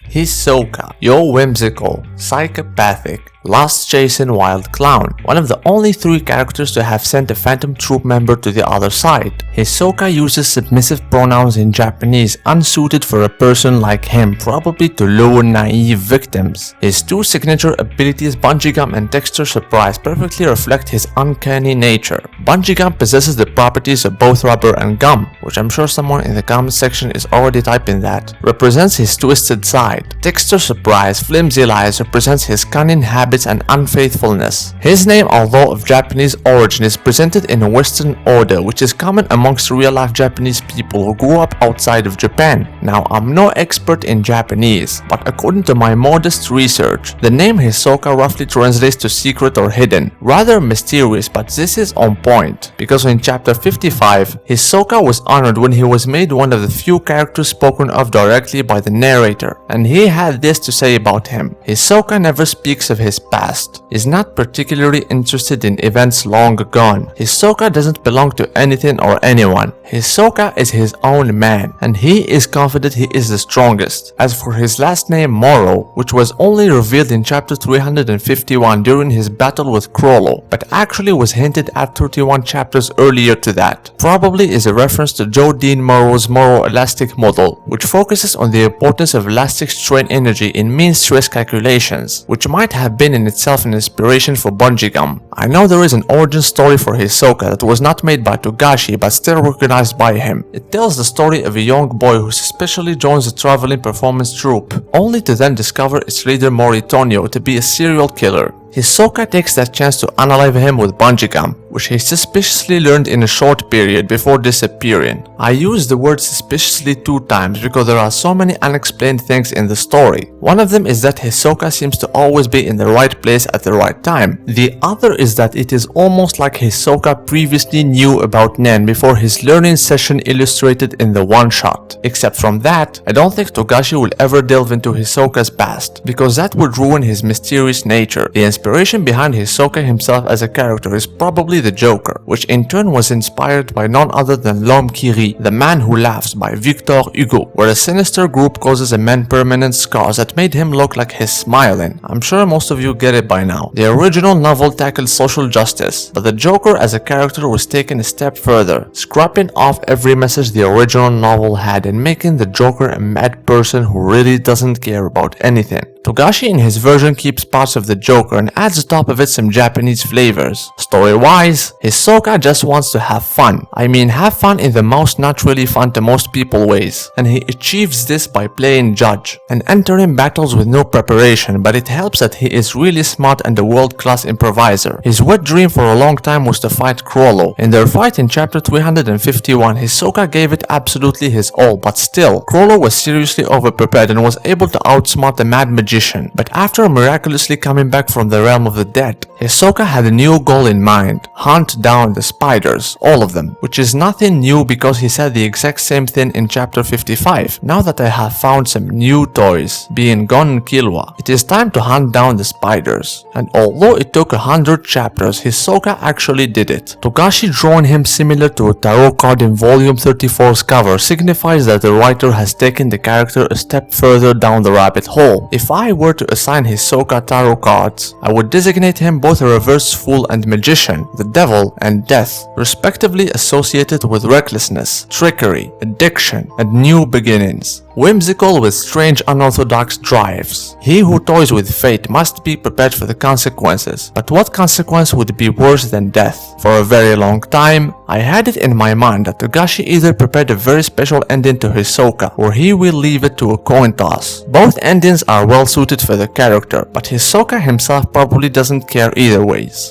Hisoka, your whimsical, psychopathic, lost-chasing wild clown, one of the only 3 characters to have sent a phantom troop member to the other side. Hisoka uses submissive pronouns in Japanese unsuited for a person like him, probably to lure naive victims. His 2 signature abilities, Bungee Gum and Texture Surprise, perfectly reflect his uncanny nature. Bungee Gum possesses the properties of both rubber and gum, which I'm sure someone in the comment section is already typing that, represents his twisted side. Texture Surprise, Flimsy Lies, represents his cunning habits and unfaithfulness. His name, although of Japanese origin, is presented in a Western order, which is common amongst real-life Japanese people who grew up outside of Japan. Now, I'm no expert in Japanese, but according to my modest research, the name Hisoka roughly translates to secret or hidden, rather mysterious, but this is on point, because in chapter 55, Hisoka was honored when he was made one of the few characters spoken of directly by the narrator, and he had this to say about him. Hisoka never speaks of his past, is not particularly interested in events long gone. Hisoka doesn't belong to anything or anyone. Hisoka is his own man, and he is confident he is the strongest. As for his last name Morow, which was only revealed in chapter 351 during his battle with Chrollo, but actually was hinted at 31 chapters earlier to that, probably is a reference to Joe Dean Morrow's Morow elastic model, which focuses on the importance of elastic strain energy in mean stress calculations, which might have been in itself an inspiration for Bungee Gum. I know there is an origin story for Hisoka that was not made by Togashi but still recognized by him. It tells the story of a young boy who suspiciously joins a traveling performance troupe, only to then discover its leader Moritonio to be a serial killer. Hisoka takes that chance to unalive him with Bungee Gum, which he suspiciously learned in a short period before disappearing. I use the word suspiciously 2 times because there are so many unexplained things in the story. One of them is that Hisoka seems to always be in the right place at the right time. The other is that it is almost like Hisoka previously knew about Nen before his learning session illustrated in the one-shot. Except from that, I don't think Togashi will ever delve into Hisoka's past, because that would ruin his mysterious nature. The inspiration behind Hisoka himself as a character is probably the Joker, which in turn was inspired by none other than L'Homme qui rit, The Man Who Laughs by Victor Hugo, where a sinister group causes a man permanent scars that made him look like he's smiling. I'm sure most of you get it by now. The original novel tackled social justice, but the Joker as a character was taken a step further, scrapping off every message the original novel had and making the Joker a mad person who really doesn't care about anything. Togashi in his version keeps parts of the Joker and adds atop of it some Japanese flavors. Story-wise, Hisoka just wants to have fun. I mean, have fun in the most naturally fun to most people ways, and he achieves this by playing judge and entering battles with no preparation, but it helps that he is really smart and a world-class improviser. His wet dream for a long time was to fight Chrollo. In their fight in chapter 351, Hisoka gave it absolutely his all, but still, Chrollo was seriously overprepared and was able to outsmart the mad magician. But after miraculously coming back from the realm of the dead, Hisoka had a new goal in mind: hunt down the spiders, all of them, which is nothing new because he said the exact same thing in chapter 55. Now that I have found some new toys, being Gon and Killua, it is time to hunt down the spiders. And although it took 100 chapters, Hisoka actually did it. Togashi drawing him similar to a tarot card in volume 34's cover signifies that the writer has taken the character a step further down the rabbit hole. If I were to assign Hisoka tarot cards, I would designate him both a reverse fool and magician, the devil and death, respectively associated with recklessness, trickery, addiction, and new beginnings. Whimsical with strange unorthodox drives. He who toys with fate must be prepared for the consequences. But what consequence would be worse than death? For a very long time, I had it in my mind that Togashi either prepared a very special ending to Hisoka, or he will leave it to a coin toss. Both endings are well suited for the character, but Hisoka himself probably doesn't care either ways.